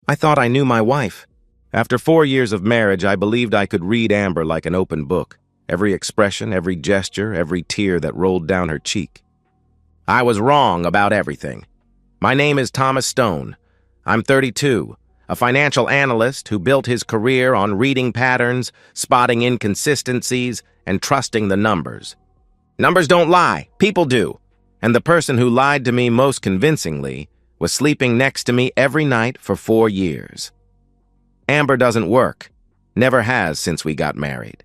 I thought I knew my wife. After 4 years of marriage, I believed I could read Amber like an open book. Every expression, every gesture, every tear that rolled down her cheek. I was wrong about everything. My name is Thomas Stone. I'm 32, a financial analyst who built his career on reading patterns, spotting inconsistencies, and trusting the numbers. Numbers don't lie, people do. And the person who lied to me most convincingly was sleeping next to me every night for 4 years. Amber doesn't work, never has since we got married.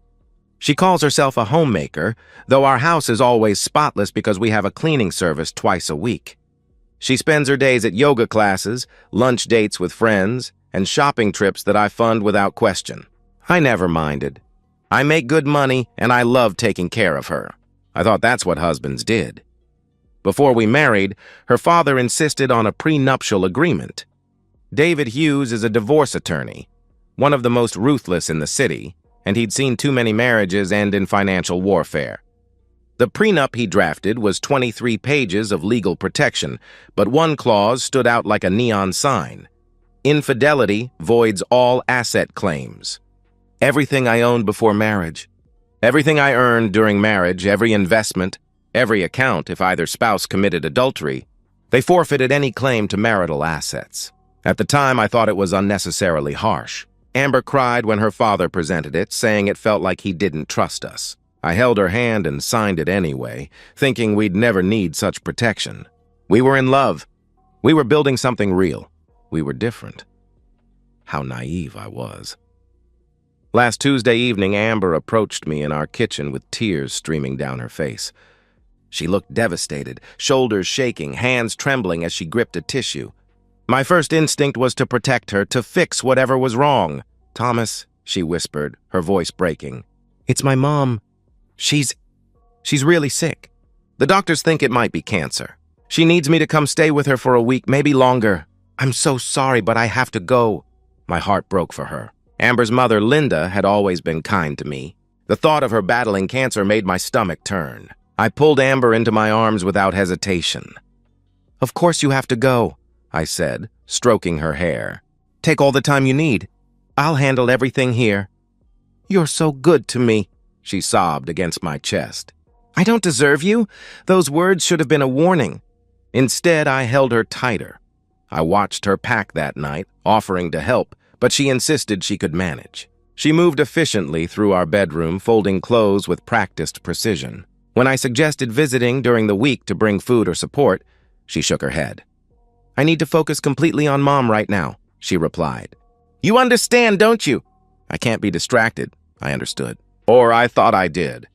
She calls herself a homemaker, though our house is always spotless because we have a cleaning service twice a week. She spends her days at yoga classes, lunch dates with friends, and shopping trips that I fund without question. I never minded. I make good money, and I love taking care of her. I thought that's what husbands did. Before we married, her father insisted on a prenuptial agreement. David Hughes is a divorce attorney, one of the most ruthless in the city, and he'd seen too many marriages end in financial warfare. The prenup he drafted was 23 pages of legal protection, but one clause stood out like a neon sign. Infidelity voids all asset claims. Everything I owned before marriage, everything I earned during marriage, every investment, every account if either spouse committed adultery, they forfeited any claim to marital assets. At the time, I thought it was unnecessarily harsh. Amber cried when her father presented it, saying it felt like he didn't trust us. I held her hand and signed it anyway, thinking we'd never need such protection. We were in love. We were building something real. We were different. How naive I was. Last Tuesday evening, Amber approached me in our kitchen with tears streaming down her face. She looked devastated, shoulders shaking, hands trembling as she gripped a tissue. My first instinct was to protect her, to fix whatever was wrong. "Thomas," she whispered, her voice breaking. "It's my mom. She's really sick. The doctors think it might be cancer. She needs me to come stay with her for a week, maybe longer. I'm so sorry, but I have to go." My heart broke for her. Amber's mother, Linda, had always been kind to me. The thought of her battling cancer made my stomach turn. I pulled Amber into my arms without hesitation. "Of course you have to go," I said, stroking her hair. "Take all the time you need. I'll handle everything here." "You're so good to me," she sobbed against my chest. "I don't deserve you. Those words should have been a warning." Instead, I held her tighter. I watched her pack that night, offering to help, but she insisted she could manage. She moved efficiently through our bedroom, folding clothes with practiced precision. When I suggested visiting during the week to bring food or support, she shook her head. "I need to focus completely on Mom right now," she replied. "You understand, don't you?" "I can't be distracted," I understood. Or I thought I did.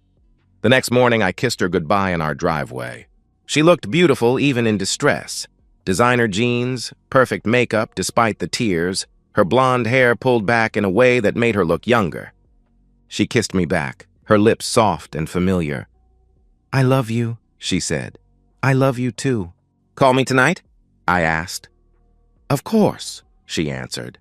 The next morning, I kissed her goodbye in our driveway. She looked beautiful even in distress. Designer jeans, perfect makeup despite the tears, her blonde hair pulled back in a way that made her look younger. She kissed me back, her lips soft and familiar. "I love you," she said. "I love you too." "Call me tonight?" I asked. "Of course," she answered.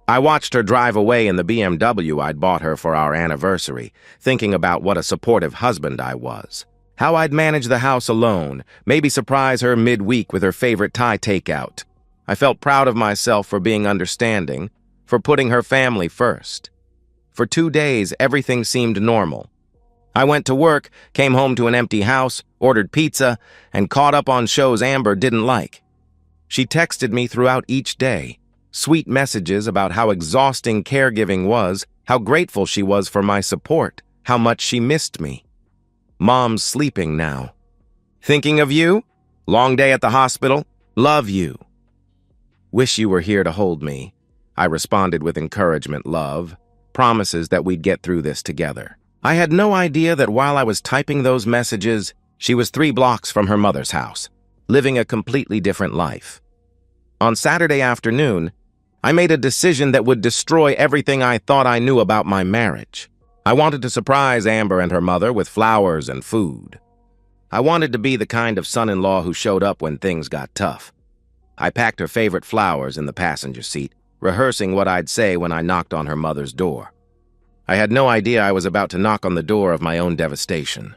I watched her drive away in the BMW I'd bought her for our anniversary, thinking about what a supportive husband I was. How I'd manage the house alone, maybe surprise her midweek with her favorite Thai takeout. I felt proud of myself for being understanding, for putting her family first. For 2 days, everything seemed normal. I went to work, came home to an empty house, ordered pizza, and caught up on shows Amber didn't like. She texted me throughout each day, sweet messages about how exhausting caregiving was, how grateful she was for my support, how much she missed me. "Mom's sleeping now. Thinking of you? Long day at the hospital? Love you. Wish you were here to hold me." I responded with encouragement, love, promises that we'd get through this together. I had no idea that while I was typing those messages, she was 3 blocks from her mother's house, living a completely different life. On Saturday afternoon, I made a decision that would destroy everything I thought I knew about my marriage. I wanted to surprise Amber and her mother with flowers and food. I wanted to be the kind of son-in-law who showed up when things got tough. I packed her favorite flowers in the passenger seat, rehearsing what I'd say when I knocked on her mother's door. I had no idea I was about to knock on the door of my own devastation.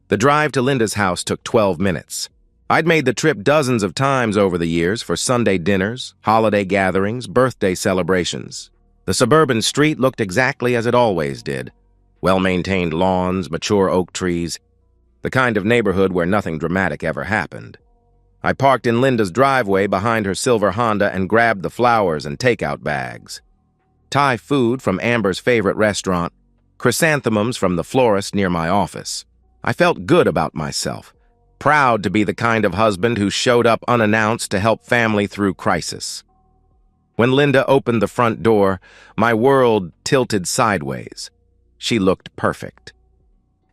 The drive to Linda's house took 12 minutes. I'd made the trip dozens of times over the years for Sunday dinners, holiday gatherings, birthday celebrations. The suburban street looked exactly as it always did. Well-maintained lawns, mature oak trees, the kind of neighborhood where nothing dramatic ever happened. I parked in Linda's driveway behind her silver Honda and grabbed the flowers and takeout bags. Thai food from Amber's favorite restaurant, chrysanthemums from the florist near my office. I felt good about myself, proud to be the kind of husband who showed up unannounced to help family through crisis. When Linda opened the front door, my world tilted sideways. She looked perfect.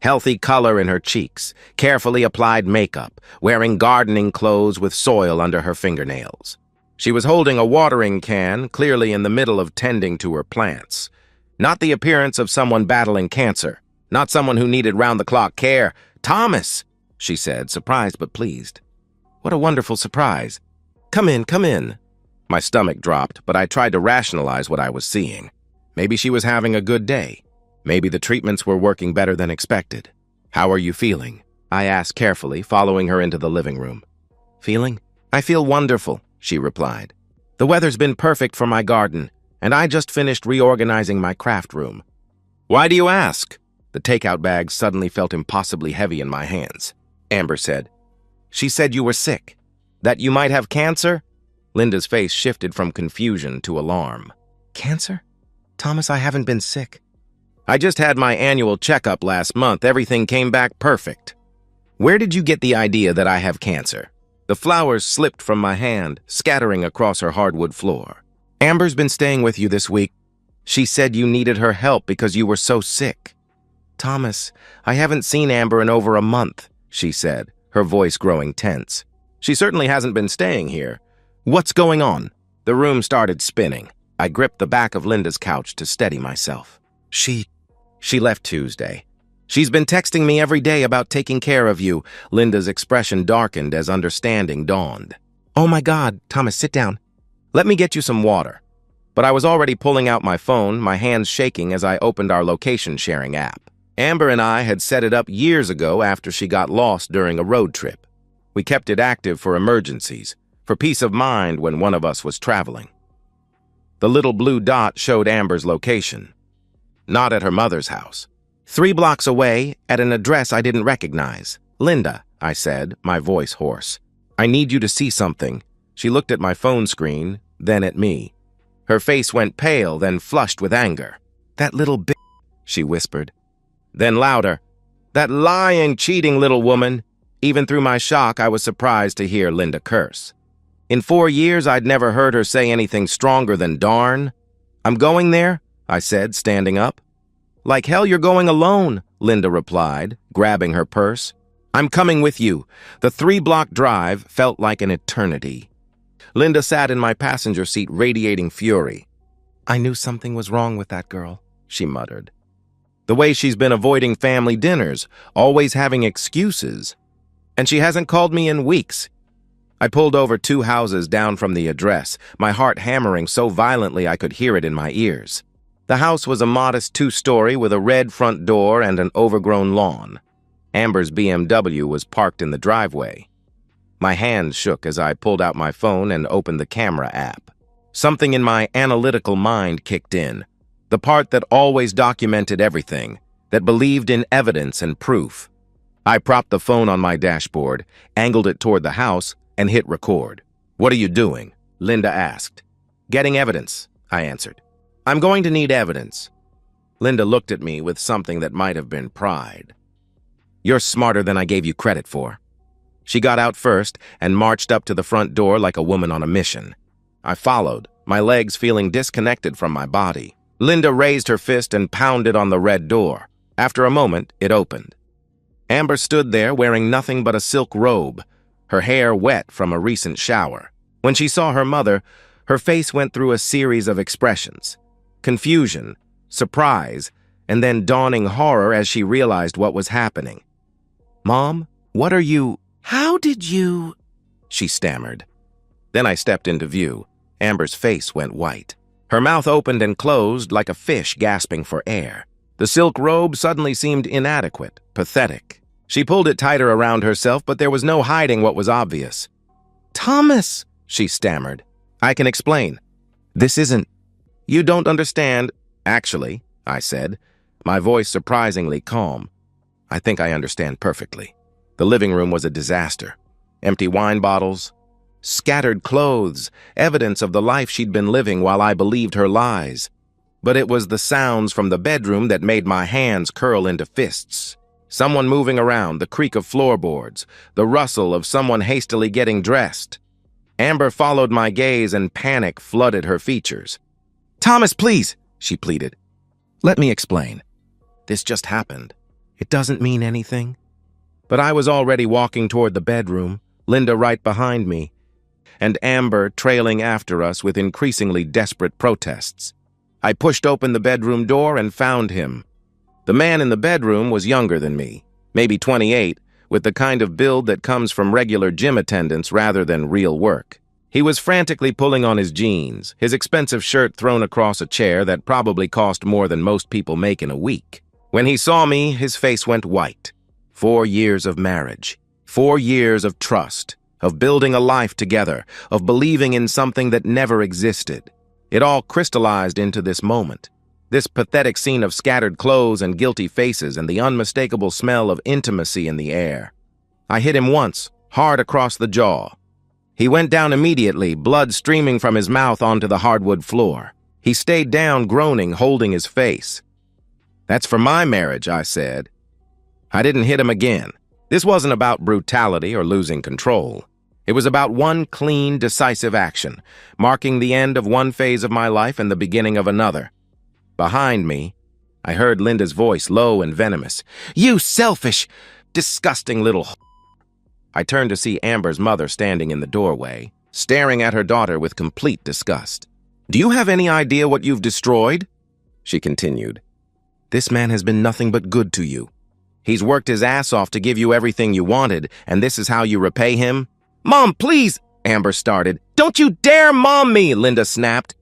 Healthy color in her cheeks, carefully applied makeup, wearing gardening clothes with soil under her fingernails. She was holding a watering can, clearly in the middle of tending to her plants. Not the appearance of someone battling cancer, not someone who needed round-the-clock care. "Thomas," she said, surprised but pleased. "What a wonderful surprise. Come in, come in." My stomach dropped, but I tried to rationalize what I was seeing. Maybe she was having a good day. Maybe the treatments were working better than expected. "How are you feeling?" I asked carefully, following her into the living room. "Feeling? I feel wonderful," she replied. "The weather's been perfect for my garden, and I just finished reorganizing my craft room." "Why do you ask?" The takeout bag suddenly felt impossibly heavy in my hands. Amber said, "She said you were sick. That you might have cancer?" Linda's face shifted from confusion to alarm. "Cancer? Thomas, I haven't been sick." "I just had my annual checkup last month. Everything came back perfect." "Where did you get the idea that I have cancer?" The flowers slipped from my hand, scattering across her hardwood floor. "Amber's been staying with you this week. She said you needed her help because you were so sick." "Thomas, I haven't seen Amber in over a month," she said, her voice growing tense. "She certainly hasn't been staying here. What's going on?" The room started spinning. I gripped the back of Linda's couch to steady myself. She left Tuesday. She's been texting me every day about taking care of you." Linda's expression darkened as understanding dawned. "Oh my God, Thomas, sit down. Let me get you some water." But I was already pulling out my phone, my hands shaking as I opened our location-sharing app. Amber and I had set it up years ago after she got lost during a road trip. We kept it active for emergencies, for peace of mind when one of us was traveling. The little blue dot showed Amber's location. Not at her mother's house. 3 blocks away, at an address I didn't recognize. "Linda," I said, my voice hoarse, "I need you to see something." She looked at my phone screen, then at me. Her face went pale, then flushed with anger. "That little bitch," she whispered. Then louder, "That lying, cheating little woman." Even through my shock, I was surprised to hear Linda curse. In 4 years, I'd never heard her say anything stronger than darn. "I'm going there," I said, standing up. "Like hell you're going alone," Linda replied, grabbing her purse. "I'm coming with you." The 3-block drive felt like an eternity. Linda sat in my passenger seat, radiating fury. "I knew something was wrong with that girl," she muttered. "The way she's been avoiding family dinners, always having excuses. And she hasn't called me in weeks." I pulled over 2 houses down from the address, my heart hammering so violently I could hear it in my ears. The house was a modest 2-story with a red front door and an overgrown lawn. Amber's BMW was parked in the driveway. My hands shook as I pulled out my phone and opened the camera app. Something in my analytical mind kicked in, the part that always documented everything, that believed in evidence and proof. I propped the phone on my dashboard, angled it toward the house, and hit record. "What are you doing?" Linda asked. "Getting evidence," I answered. "I'm going to need evidence." Linda looked at me with something that might have been pride. "You're smarter than I gave you credit for." She got out first and marched up to the front door like a woman on a mission. I followed, my legs feeling disconnected from my body. Linda raised her fist and pounded on the red door. After a moment, it opened. Amber stood there wearing nothing but a silk robe, her hair wet from a recent shower. When she saw her mother, her face went through a series of expressions. Confusion, surprise, and then dawning horror as she realized what was happening. "Mom, what are you—" "How did you—" she stammered. Then I stepped into view. Amber's face went white. Her mouth opened and closed like a fish gasping for air. The silk robe suddenly seemed inadequate, pathetic. She pulled it tighter around herself, but there was no hiding what was obvious. "Thomas," she stammered. "I can explain. This isn't—" "You don't understand." "Actually," I said, my voice surprisingly calm. "I think I understand perfectly." The living room was a disaster. Empty wine bottles, scattered clothes, evidence of the life she'd been living while I believed her lies. But it was the sounds from the bedroom that made my hands curl into fists. Someone moving around, the creak of floorboards, the rustle of someone hastily getting dressed. Amber followed my gaze and panic flooded her features. "Thomas, please," she pleaded. "Let me explain. This just happened. It doesn't mean anything." But I was already walking toward the bedroom, Linda right behind me, and Amber trailing after us with increasingly desperate protests. I pushed open the bedroom door and found him. The man in the bedroom was younger than me, maybe 28, with the kind of build that comes from regular gym attendance rather than real work. He was frantically pulling on his jeans, his expensive shirt thrown across a chair that probably cost more than most people make in a week. When he saw me, his face went white. 4 years of marriage, 4 years of trust, of building a life together, of believing in something that never existed. It all crystallized into this moment. This pathetic scene of scattered clothes and guilty faces and the unmistakable smell of intimacy in the air. I hit him once, hard across the jaw. He went down immediately, blood streaming from his mouth onto the hardwood floor. He stayed down, groaning, holding his face. "That's for my marriage," I said. I didn't hit him again. This wasn't about brutality or losing control. It was about one clean, decisive action, marking the end of one phase of my life and the beginning of another. Behind me, I heard Linda's voice, low and venomous. "You selfish, disgusting little h-" I turned to see Amber's mother standing in the doorway, staring at her daughter with complete disgust. "Do you have any idea what you've destroyed?" she continued. "This man has been nothing but good to you. He's worked his ass off to give you everything you wanted, and this is how you repay him?" "Mom, please," Amber started. "Don't you dare mom me," Linda snapped.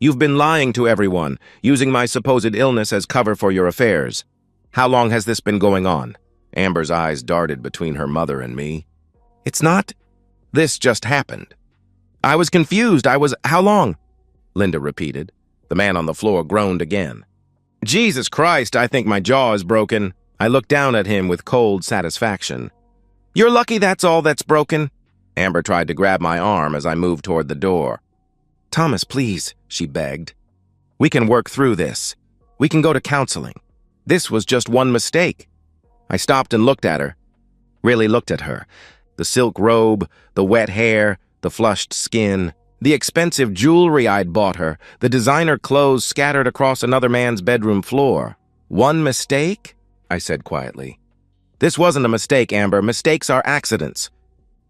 "You've been lying to everyone, using my supposed illness as cover for your affairs. How long has this been going on?" Amber's eyes darted between her mother and me. "It's not. This just happened." "I was confused. How long?" Linda repeated. The man on the floor groaned again. "Jesus Christ, I think my jaw is broken." I looked down at him with cold satisfaction. "You're lucky that's all that's broken." Amber tried to grab my arm as I moved toward the door. "Thomas, please," she begged. "We can work through this. We can go to counseling. This was just one mistake." I stopped and looked at her. Really looked at her. The silk robe, the wet hair, the flushed skin, the expensive jewelry I'd bought her, the designer clothes scattered across another man's bedroom floor. "One mistake?" I said quietly. "This wasn't a mistake, Amber. Mistakes are accidents.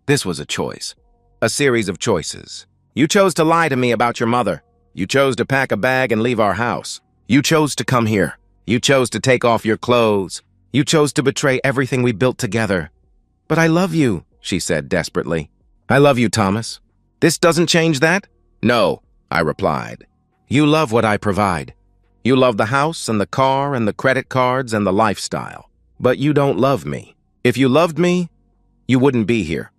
This was a choice. A series of choices. You chose to lie to me about your mother. You chose to pack a bag and leave our house. You chose to come here. You chose to take off your clothes. You chose to betray everything we built together. But I love you," she said desperately. "I love you, Thomas. This doesn't change that?" "No," I replied. "You love what I provide. You love the house and the car and the credit cards and the lifestyle. But you don't love me. If you loved me, you wouldn't be here."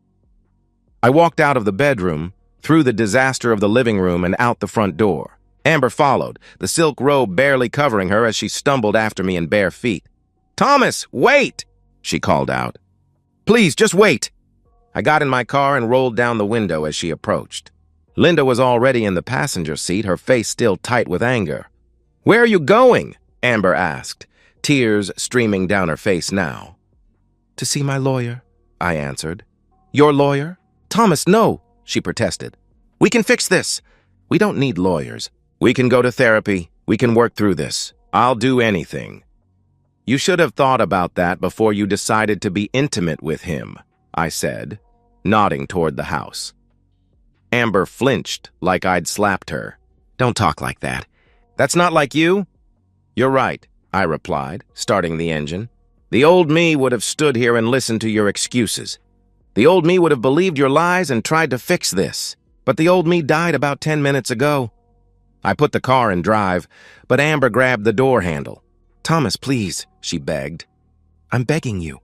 I walked out of the bedroom, through the disaster of the living room and out the front door. Amber followed, the silk robe barely covering her as she stumbled after me in bare feet. "Thomas, wait!" she called out. "Please, just wait." I got in my car and rolled down the window as she approached. Linda was already in the passenger seat, her face still tight with anger. "Where are you going?" Amber asked, tears streaming down her face now. "To see my lawyer," I answered. "Your lawyer?" "Thomas, no," she protested. "We can fix this. We don't need lawyers. We can go to therapy. We can work through this. I'll do anything." "You should have thought about that before you decided to be intimate with him," I said, nodding toward the house. Amber flinched like I'd slapped her. "Don't talk like that. That's not like you." "You're right," I replied, starting the engine. "The old me would have stood here and listened to your excuses. The old me would have believed your lies and tried to fix this. But the old me died about 10 minutes ago." I put the car in drive, but Amber grabbed the door handle. "Thomas, please," she begged. "I'm begging you.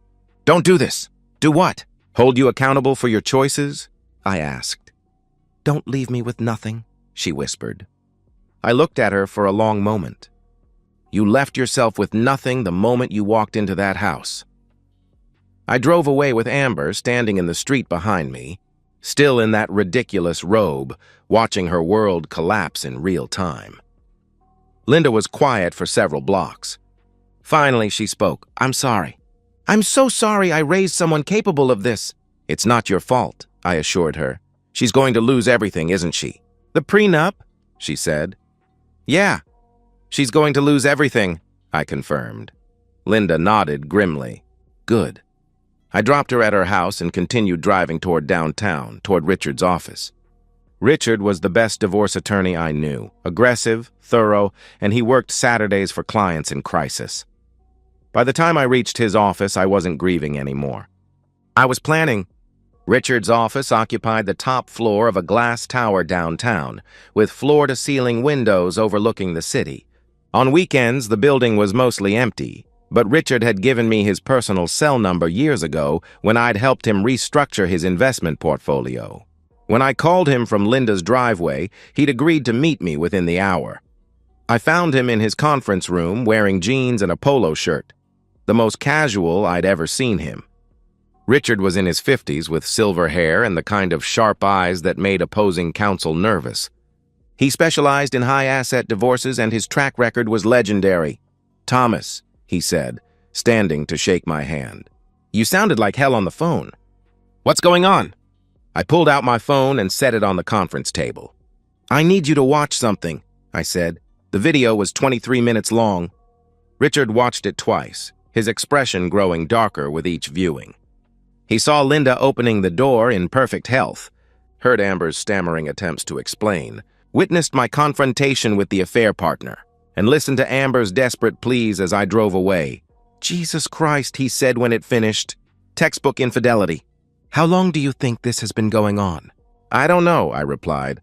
Don't do this. Do what? Hold you accountable for your choices? I asked. Don't leave me with nothing, she whispered. I looked at her for a long moment. You left yourself with nothing the moment you walked into that house. I drove away with Amber standing in the street behind me, still in that ridiculous robe, watching her world collapse in real time. Linda was quiet for several blocks. Finally, she spoke. I'm sorry. I'm so sorry I raised someone capable of this. It's not your fault, I assured her. She's going to lose everything, isn't she? The prenup, she said. Yeah, she's going to lose everything, I confirmed. Linda nodded grimly. Good. I dropped her at her house and continued driving toward downtown, toward Richard's office. Richard was the best divorce attorney I knew, aggressive, thorough, and he worked Saturdays for clients in crisis. By the time I reached his office, I wasn't grieving anymore. I was planning. Richard's office occupied the top floor of a glass tower downtown, with floor-to-ceiling windows overlooking the city. On weekends, the building was mostly empty, but Richard had given me his personal cell number years ago when I'd helped him restructure his investment portfolio. When I called him from Linda's driveway, he'd agreed to meet me within the hour. I found him in his conference room wearing jeans and a polo shirt, the most casual I'd ever seen him. Richard was in his 50s with silver hair and the kind of sharp eyes that made opposing counsel nervous. He specialized in high-asset divorces and his track record was legendary. Thomas, he said, standing to shake my hand. You sounded like hell on the phone. What's going on? I pulled out my phone and set it on the conference table. I need you to watch something, I said. The video was 23 minutes long. Richard watched it twice, his expression growing darker with each viewing. He saw Linda opening the door in perfect health, heard Amber's stammering attempts to explain, witnessed my confrontation with the affair partner, and listened to Amber's desperate pleas as I drove away. Jesus Christ, he said when it finished. Textbook infidelity. How long do you think this has been going on? I don't know, I replied.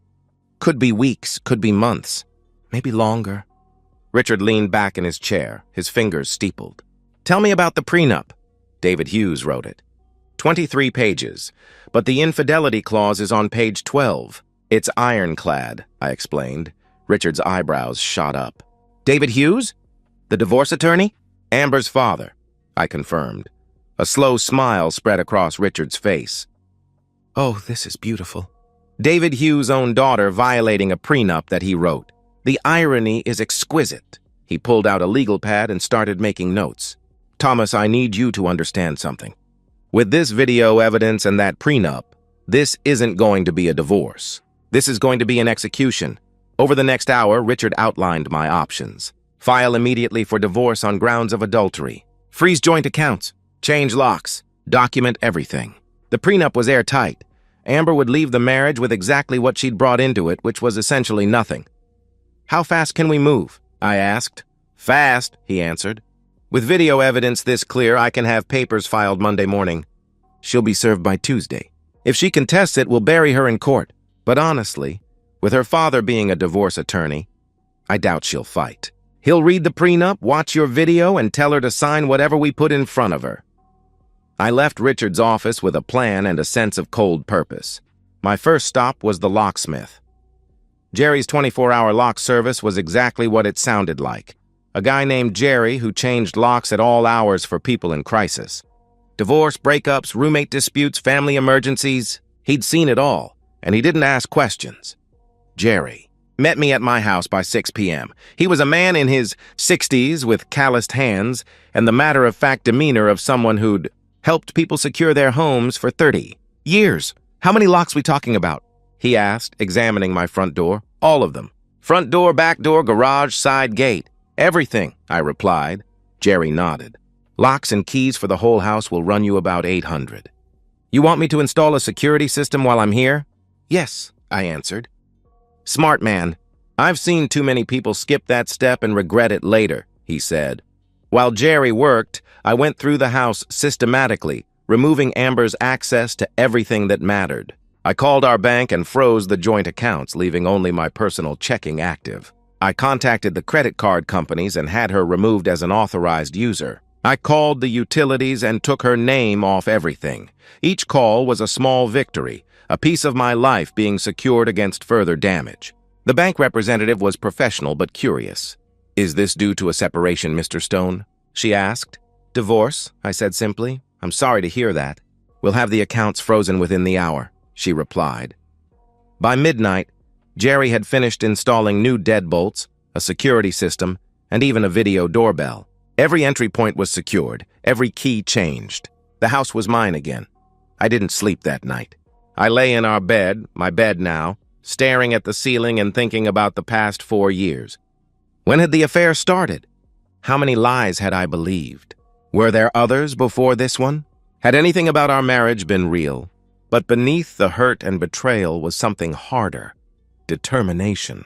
Could be weeks, could be months, maybe longer. Richard leaned back in his chair, his fingers steepled. Tell me about the prenup. David Hughes wrote it. 23 pages, but the infidelity clause is on page 12. It's ironclad, I explained. Richard's eyebrows shot up. David Hughes? The divorce attorney? Amber's father, I confirmed. A slow smile spread across Richard's face. Oh, this is beautiful. David Hughes' own daughter violating a prenup that he wrote. The irony is exquisite. He pulled out a legal pad and started making notes. Thomas, I need you to understand something. With this video evidence and that prenup, this isn't going to be a divorce. This is going to be an execution. Over the next hour, Richard outlined my options. File immediately for divorce on grounds of adultery. Freeze joint accounts. Change locks. Document everything. The prenup was airtight. Amber would leave the marriage with exactly what she'd brought into it, which was essentially nothing. How fast can we move? I asked. Fast, he answered. With video evidence this clear, I can have papers filed Monday morning. She'll be served by Tuesday. If she contests it, we'll bury her in court. But honestly, with her father being a divorce attorney, I doubt she'll fight. He'll read the prenup, watch your video, and tell her to sign whatever we put in front of her. I left Richard's office with a plan and a sense of cold purpose. My first stop was the locksmith. Jerry's 24-hour lock service was exactly what it sounded like. A guy named Jerry who changed locks at all hours for people in crisis. Divorce, breakups, roommate disputes, family emergencies. He'd seen it all, and he didn't ask questions. Jerry met me at my house by 6 p.m. He was a man in his 60s with calloused hands and the matter-of-fact demeanor of someone who'd helped people secure their homes for 30 years. How many locks we talking about? He asked, examining my front door. All of them. Front door, back door, garage, side gate. Everything, I replied. Jerry nodded. Locks and keys for the whole house will run you about $800. You want me to install a security system while I'm here? Yes, I answered. Smart man. I've seen too many people skip that step and regret it later, he said. While Jerry worked, I went through the house systematically, removing Amber's access to everything that mattered. I called our bank and froze the joint accounts, leaving only my personal checking active. I contacted the credit card companies and had her removed as an authorized user. I called the utilities and took her name off everything. Each call was a small victory, a piece of my life being secured against further damage. The bank representative was professional but curious. "Is this due to a separation, Mr. Stone?" she asked. "Divorce," I said simply. "I'm sorry to hear that." "We'll have the accounts frozen within the hour," she replied. By midnight, Jerry had finished installing new deadbolts, a security system, and even a video doorbell. Every entry point was secured, every key changed. The house was mine again. I didn't sleep that night. I lay in our bed, my bed now, staring at the ceiling and thinking about the past 4 years. When had the affair started? How many lies had I believed? Were there others before this one? Had anything about our marriage been real? But beneath the hurt and betrayal was something harder: determination.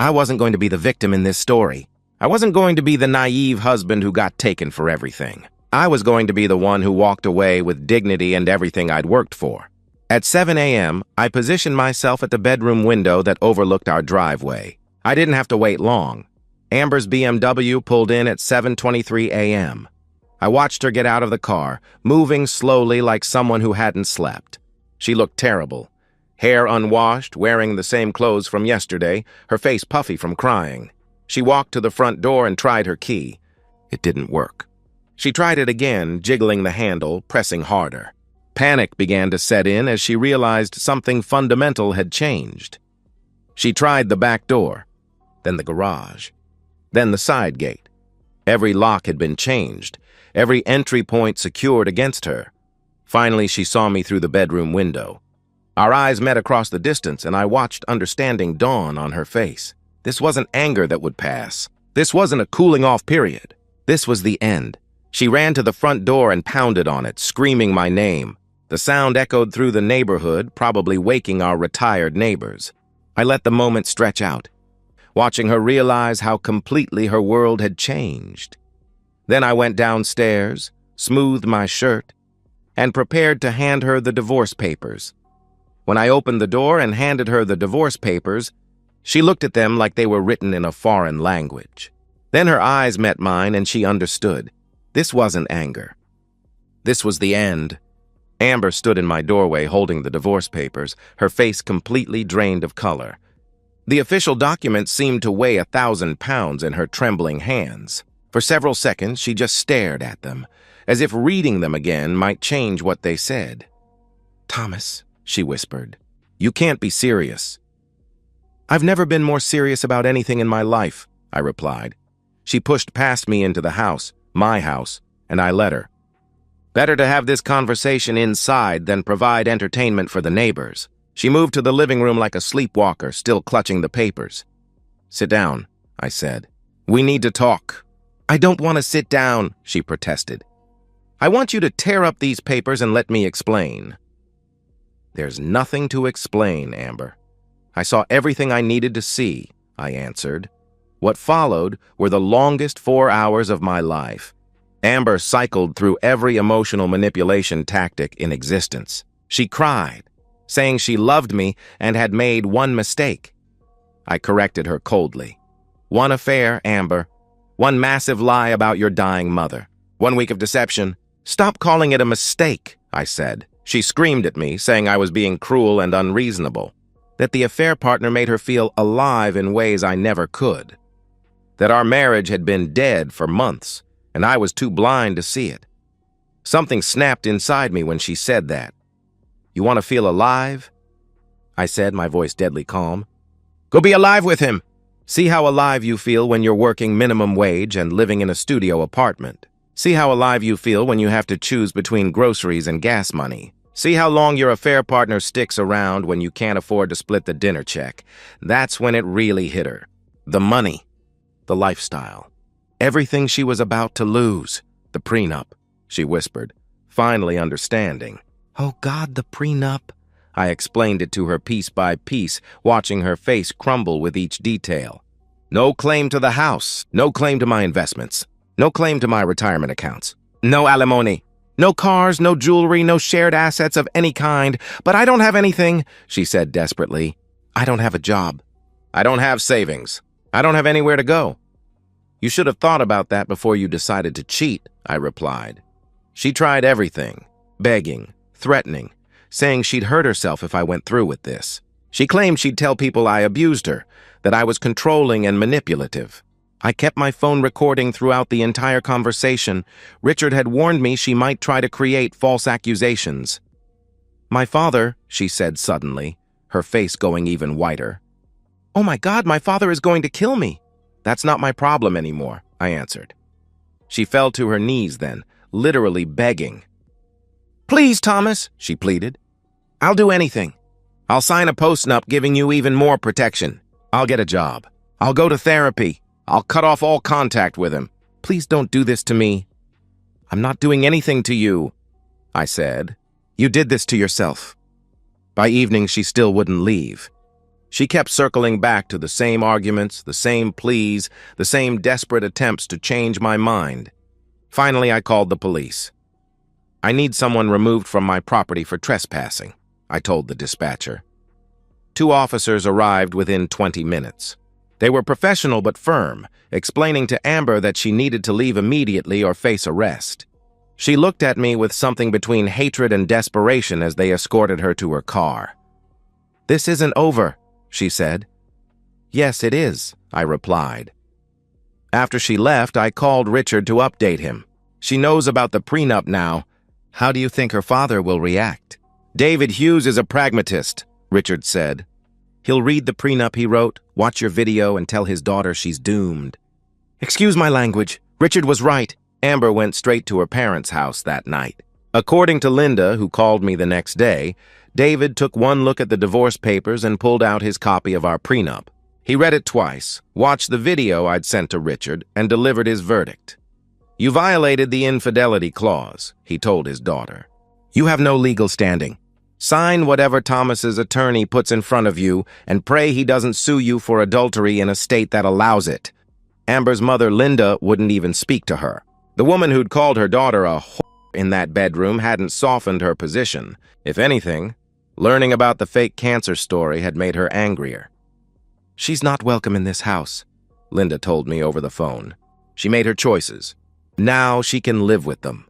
I wasn't going to be the victim in this story. I wasn't going to be the naive husband who got taken for everything. I was going to be the one who walked away with dignity and everything I'd worked for. At 7 a.m., I positioned myself at the bedroom window that overlooked our driveway. I didn't have to wait long. Amber's BMW pulled in at 7:23 a.m. I watched her get out of the car, moving slowly like someone who hadn't slept. She looked terrible. Hair unwashed, wearing the same clothes from yesterday, her face puffy from crying. She walked to the front door and tried her key. It didn't work. She tried it again, jiggling the handle, pressing harder. Panic began to set in as she realized something fundamental had changed. She tried the back door, then the garage, then the side gate. Every lock had been changed, every entry point secured against her. Finally, she saw me through the bedroom window. Our eyes met across the distance, and I watched understanding dawn on her face. This wasn't anger that would pass. This wasn't a cooling-off period. This was the end. She ran to the front door and pounded on it, screaming my name. The sound echoed through the neighborhood, probably waking our retired neighbors. I let the moment stretch out, watching her realize how completely her world had changed. Then I went downstairs, smoothed my shirt, and prepared to hand her the divorce papers. When I opened the door and handed her the divorce papers, she looked at them like they were written in a foreign language. Then her eyes met mine and she understood. This wasn't anger. This was the end. Amber stood in my doorway holding the divorce papers, her face completely drained of color. The official documents seemed to weigh 1,000 pounds in her trembling hands. For several seconds, she just stared at them, as if reading them again might change what they said. "Thomas," she whispered, "you can't be serious." "I've never been more serious about anything in my life," I replied. She pushed past me into the house, my house, and I let her. Better to have this conversation inside than provide entertainment for the neighbors. She moved to the living room like a sleepwalker, still clutching the papers. "Sit down," I said. "We need to talk." "I don't want to sit down," she protested. "I want you to tear up these papers and let me explain." "There's nothing to explain, Amber. I saw everything I needed to see," I answered. What followed were the longest 4 hours of my life. Amber cycled through every emotional manipulation tactic in existence. She cried, saying she loved me and had made one mistake. I corrected her coldly. "One affair, Amber. One massive lie about your dying mother. 1 week of deception. Stop calling it a mistake," I said. She screamed at me, saying I was being cruel and unreasonable. That the affair partner made her feel alive in ways I never could. That our marriage had been dead for months, and I was too blind to see it. Something snapped inside me when she said that. "You want to feel alive?" I said, my voice deadly calm. "Go be alive with him. See how alive you feel when you're working minimum wage and living in a studio apartment. See how alive you feel when you have to choose between groceries and gas money. See how long your affair partner sticks around when you can't afford to split the dinner check. That's when it really hit her. The money. The lifestyle. Everything she was about to lose. The prenup," she whispered, finally understanding. "Oh God, the prenup." I explained it to her piece by piece, watching her face crumble with each detail. "No claim to the house. No claim to my investments. No claim to my retirement accounts. No alimony. No cars, no jewelry, no shared assets of any kind. But I don't have anything," she said desperately. "I don't have a job. I don't have savings. I don't have anywhere to go." You should have thought about that before you decided to cheat, I replied. She tried everything, begging, threatening, saying she'd hurt herself if I went through with this. She claimed she'd tell people I abused her, that I was controlling and manipulative. I kept my phone recording throughout the entire conversation. Richard had warned me she might try to create false accusations. My father, she said suddenly, her face going even whiter. Oh my God, my father is going to kill me. That's not my problem anymore, I answered. She fell to her knees then, literally begging. Please, Thomas, she pleaded. I'll do anything. I'll sign a post-nup giving you even more protection. I'll get a job. I'll go to therapy. I'll cut off all contact with him. Please don't do this to me. I'm not doing anything to you, I said. You did this to yourself. By evening, she still wouldn't leave. She kept circling back to the same arguments, the same pleas, the same desperate attempts to change my mind. Finally, I called the police. I need someone removed from my property for trespassing, I told the dispatcher. 2 officers arrived within 20 minutes. They were professional but firm, explaining to Amber that she needed to leave immediately or face arrest. She looked at me with something between hatred and desperation as they escorted her to her car. This isn't over, she said. Yes, it is, I replied. After she left, I called Richard to update him. She knows about the prenup now. How do you think her father will react? David Hughes is a pragmatist, Richard said. He'll read the prenup he wrote, watch your video, and tell his daughter she's doomed. Excuse my language. Richard was right. Amber went straight to her parents' house that night. According to Linda, who called me the next day, David took one look at the divorce papers and pulled out his copy of our prenup. He read it twice, watched the video I'd sent to Richard, and delivered his verdict. You violated the infidelity clause, he told his daughter. You have no legal standing. Sign whatever Thomas's attorney puts in front of you and pray he doesn't sue you for adultery in a state that allows it. Amber's mother, Linda, wouldn't even speak to her. The woman who'd called her daughter a whore in that bedroom hadn't softened her position. If anything, learning about the fake cancer story had made her angrier. She's not welcome in this house, Linda told me over the phone. She made her choices. Now she can live with them.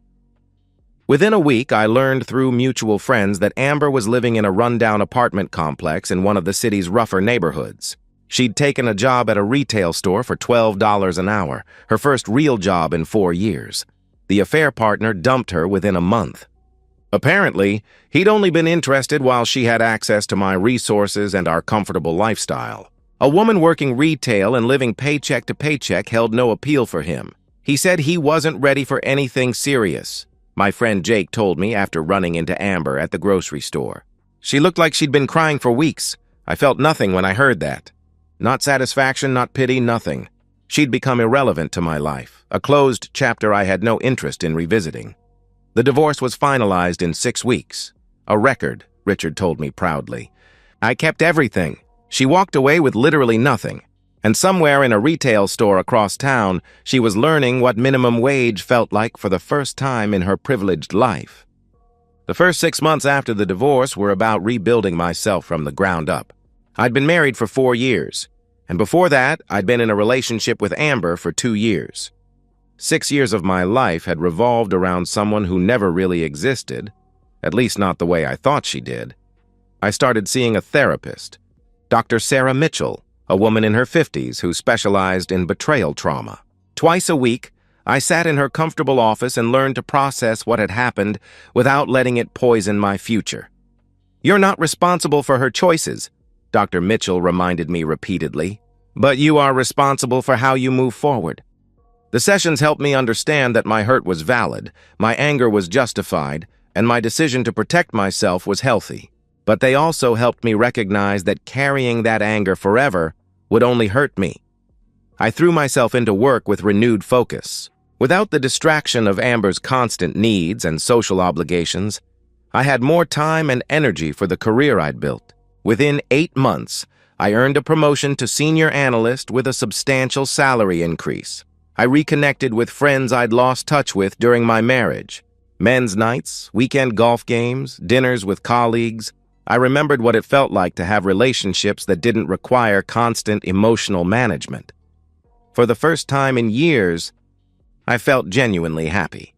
Within a week, I learned through mutual friends that Amber was living in a rundown apartment complex in one of the city's rougher neighborhoods. She'd taken a job at a retail store for $12 an hour, her first real job in 4 years. The affair partner dumped her within a month. Apparently, he'd only been interested while she had access to my resources and our comfortable lifestyle. A woman working retail and living paycheck to paycheck held no appeal for him. He said he wasn't ready for anything serious. My friend Jake told me after running into Amber at the grocery store. She looked like she'd been crying for weeks. I felt nothing when I heard that. Not satisfaction, not pity, nothing. She'd become irrelevant to my life, a closed chapter I had no interest in revisiting. The divorce was finalized in 6 weeks. A record, Richard told me proudly. I kept everything. She walked away with literally nothing. And somewhere in a retail store across town, she was learning what minimum wage felt like for the first time in her privileged life. The first 6 months after the divorce were about rebuilding myself from the ground up. I'd been married for 4 years, and before that, I'd been in a relationship with Amber for 2 years. 6 years of my life had revolved around someone who never really existed, at least not the way I thought she did. I started seeing a therapist, Dr. Sarah Mitchell, a woman in her 50s who specialized in betrayal trauma. Twice a week, I sat in her comfortable office and learned to process what had happened without letting it poison my future. You're not responsible for her choices, Dr. Mitchell reminded me repeatedly, but you are responsible for how you move forward. The sessions helped me understand that my hurt was valid, my anger was justified, and my decision to protect myself was healthy. But they also helped me recognize that carrying that anger forever would only hurt me. I threw myself into work with renewed focus. Without the distraction of Amber's constant needs and social obligations, I had more time and energy for the career I'd built. Within 8 months, I earned a promotion to senior analyst with a substantial salary increase. I reconnected with friends I'd lost touch with during my marriage. Men's nights, weekend golf games, dinners with colleagues. I remembered what it felt like to have relationships that didn't require constant emotional management. For the first time in years, I felt genuinely happy.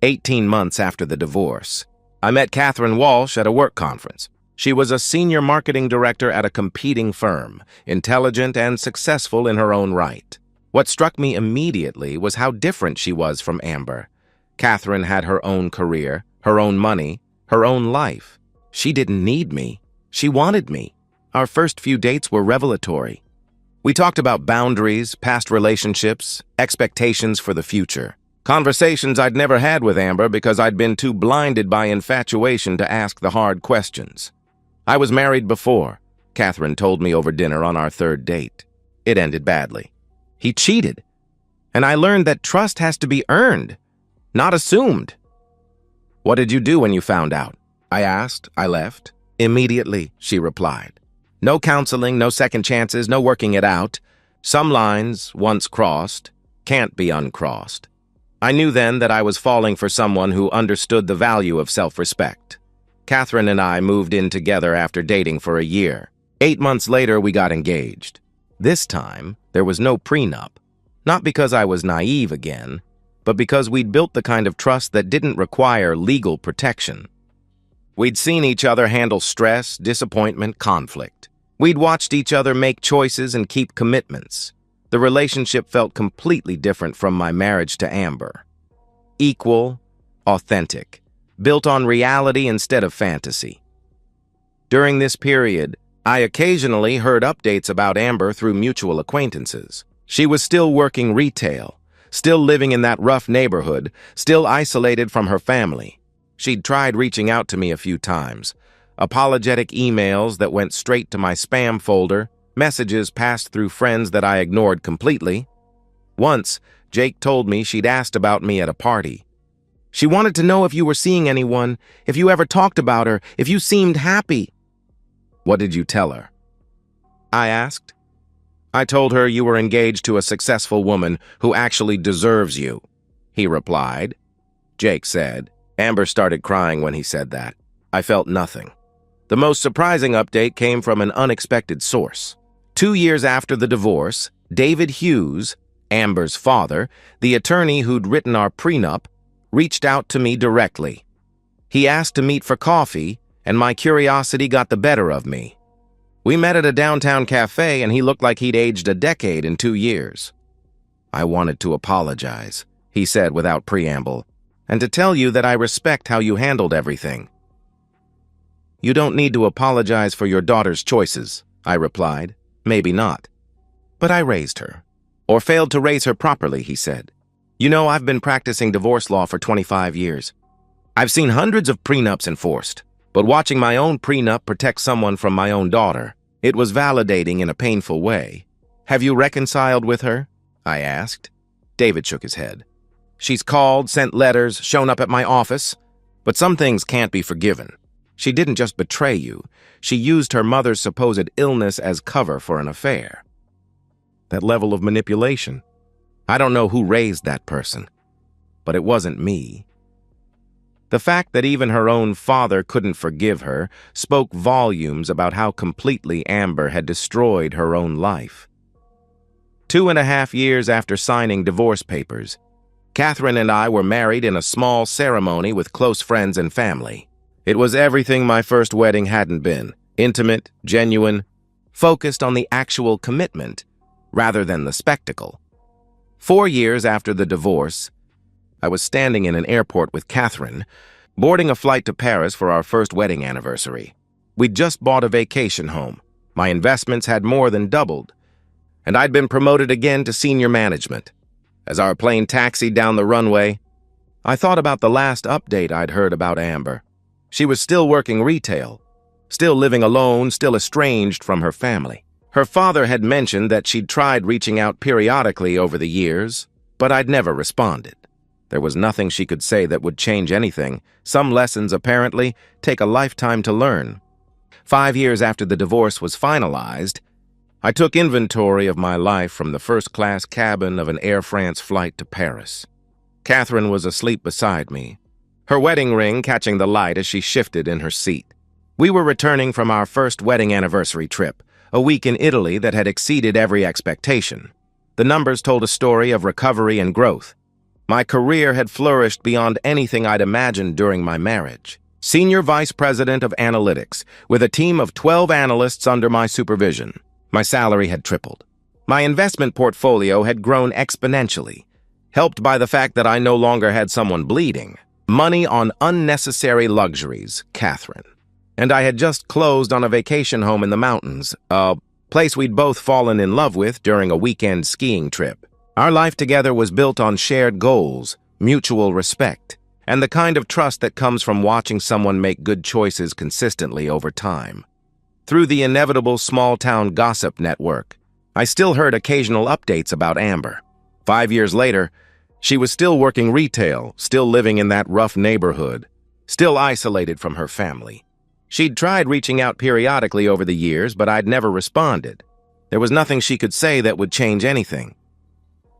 18 months after the divorce, I met Catherine Walsh at a work conference. She was a senior marketing director at a competing firm, intelligent and successful in her own right. What struck me immediately was how different she was from Amber. Catherine had her own career, her own money, her own life. She didn't need me. She wanted me. Our first few dates were revelatory. We talked about boundaries, past relationships, expectations for the future. Conversations I'd never had with Amber because I'd been too blinded by infatuation to ask the hard questions. I was married before, Catherine told me over dinner on our third date. It ended badly. He cheated, and I learned that trust has to be earned, not assumed. What did you do when you found out? I asked. I left. Immediately, she replied. No counseling, no second chances, no working it out. Some lines, once crossed, can't be uncrossed. I knew then that I was falling for someone who understood the value of self-respect. Catherine and I moved in together after dating for a year. 8 months later, we got engaged. This time, there was no prenup. Not because I was naive again, but because we'd built the kind of trust that didn't require legal protection. We'd seen each other handle stress, disappointment, conflict. We'd watched each other make choices and keep commitments. The relationship felt completely different from my marriage to Amber. Equal, authentic, built on reality instead of fantasy. During this period, I occasionally heard updates about Amber through mutual acquaintances. She was still working retail, still living in that rough neighborhood, still isolated from her family. She'd tried reaching out to me a few times. Apologetic emails that went straight to my spam folder, messages passed through friends that I ignored completely. Once, Jake told me she'd asked about me at a party. She wanted to know if you were seeing anyone, if you ever talked about her, if you seemed happy. What did you tell her? I asked. I told her you were engaged to a successful woman who actually deserves you, he replied. Jake said. Amber started crying when he said that. I felt nothing. The most surprising update came from an unexpected source. 2 years after the divorce, David Hughes, Amber's father, the attorney who'd written our prenup, reached out to me directly. He asked to meet for coffee, and my curiosity got the better of me. We met at a downtown cafe, and he looked like he'd aged a decade in 2 years. I wanted to apologize, he said without preamble, and to tell you that I respect how you handled everything. You don't need to apologize for your daughter's choices, I replied. Maybe not. But I raised her. Or failed to raise her properly, he said. You know, I've been practicing divorce law for 25 years. I've seen hundreds of prenups enforced, but watching my own prenup protect someone from my own daughter, it was validating in a painful way. Have you reconciled with her? I asked. David shook his head. She's called, sent letters, shown up at my office, but some things can't be forgiven. She didn't just betray you. She used her mother's supposed illness as cover for an affair. That level of manipulation. I don't know who raised that person, but it wasn't me. The fact that even her own father couldn't forgive her spoke volumes about how completely Amber had destroyed her own life. 2.5 years after signing divorce papers, Catherine and I were married in a small ceremony with close friends and family. It was everything my first wedding hadn't been: intimate, genuine, focused on the actual commitment rather than the spectacle. 4 years after the divorce, I was standing in an airport with Catherine, boarding a flight to Paris for our first wedding anniversary. We'd just bought a vacation home. My investments had more than doubled, and I'd been promoted again to senior management. As our plane taxied down the runway, I thought about the last update I'd heard about Amber. She was still working retail, still living alone, still estranged from her family. Her father had mentioned that she'd tried reaching out periodically over the years, but I'd never responded. There was nothing she could say that would change anything. Some lessons, apparently, take a lifetime to learn. 5 years after the divorce was finalized, I took inventory of my life from the first-class cabin of an Air France flight to Paris. Catherine was asleep beside me, her wedding ring catching the light as she shifted in her seat. We were returning from our first wedding anniversary trip, a week in Italy that had exceeded every expectation. The numbers told a story of recovery and growth. My career had flourished beyond anything I'd imagined during my marriage. Senior Vice President of Analytics, with a team of 12 analysts under my supervision. My salary had tripled. My investment portfolio had grown exponentially, helped by the fact that I no longer had someone bleeding. Money on unnecessary luxuries, Catherine. And I had just closed on a vacation home in the mountains, a place we'd both fallen in love with during a weekend skiing trip. Our life together was built on shared goals, mutual respect, and the kind of trust that comes from watching someone make good choices consistently over time. Through the inevitable small-town gossip network, I still heard occasional updates about Amber. 5 years later, she was still working retail, still living in that rough neighborhood, still isolated from her family. She'd tried reaching out periodically over the years, but I'd never responded. There was nothing she could say that would change anything.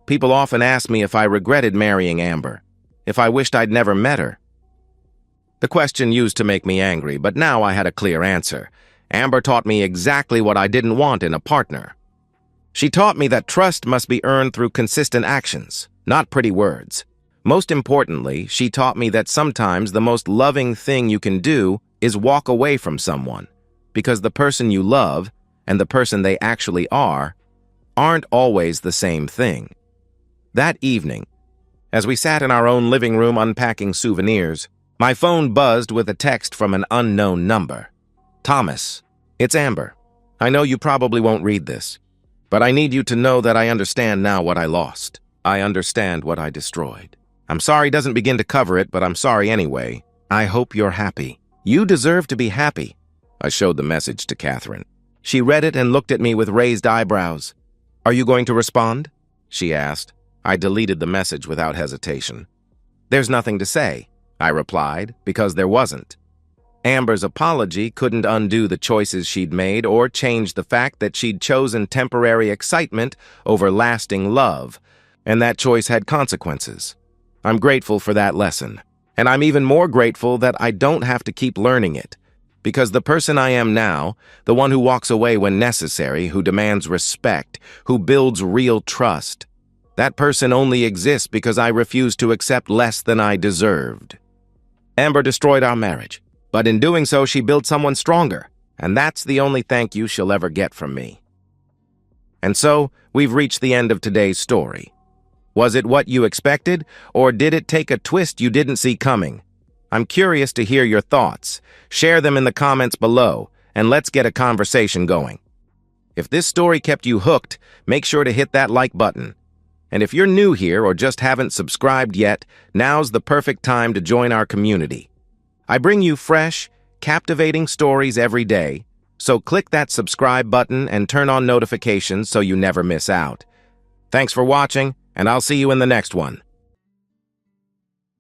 People often ask me if I regretted marrying Amber, if I wished I'd never met her. The question used to make me angry, but now I had a clear answer. Amber taught me exactly what I didn't want in a partner. She taught me that trust must be earned through consistent actions, not pretty words. Most importantly, she taught me that sometimes the most loving thing you can do is walk away from someone, because the person you love and the person they actually are aren't always the same thing. That evening, as we sat in our own living room unpacking souvenirs, my phone buzzed with a text from an unknown number. Thomas, it's Amber. I know you probably won't read this, but I need you to know that I understand now what I lost. I understand what I destroyed. I'm sorry doesn't begin to cover it, but I'm sorry anyway. I hope you're happy. You deserve to be happy. I showed the message to Catherine. She read it and looked at me with raised eyebrows. Are you going to respond? She asked. I deleted the message without hesitation. There's nothing to say, I replied, because there wasn't. Amber's apology couldn't undo the choices she'd made or change the fact that she'd chosen temporary excitement over lasting love, and that choice had consequences. I'm grateful for that lesson, and I'm even more grateful that I don't have to keep learning it, because the person I am now, the one who walks away when necessary, who demands respect, who builds real trust, that person only exists because I refused to accept less than I deserved. Amber destroyed our marriage, but in doing so, she built someone stronger, and that's the only thank you she'll ever get from me. And so, we've reached the end of today's story. Was it what you expected, or did it take a twist you didn't see coming? I'm curious to hear your thoughts. Share them in the comments below, and let's get a conversation going. If this story kept you hooked, make sure to hit that like button. And if you're new here or just haven't subscribed yet, now's the perfect time to join our community. I bring you fresh, captivating stories every day, so click that subscribe button and turn on notifications so you never miss out. Thanks for watching, and I'll see you in the next one.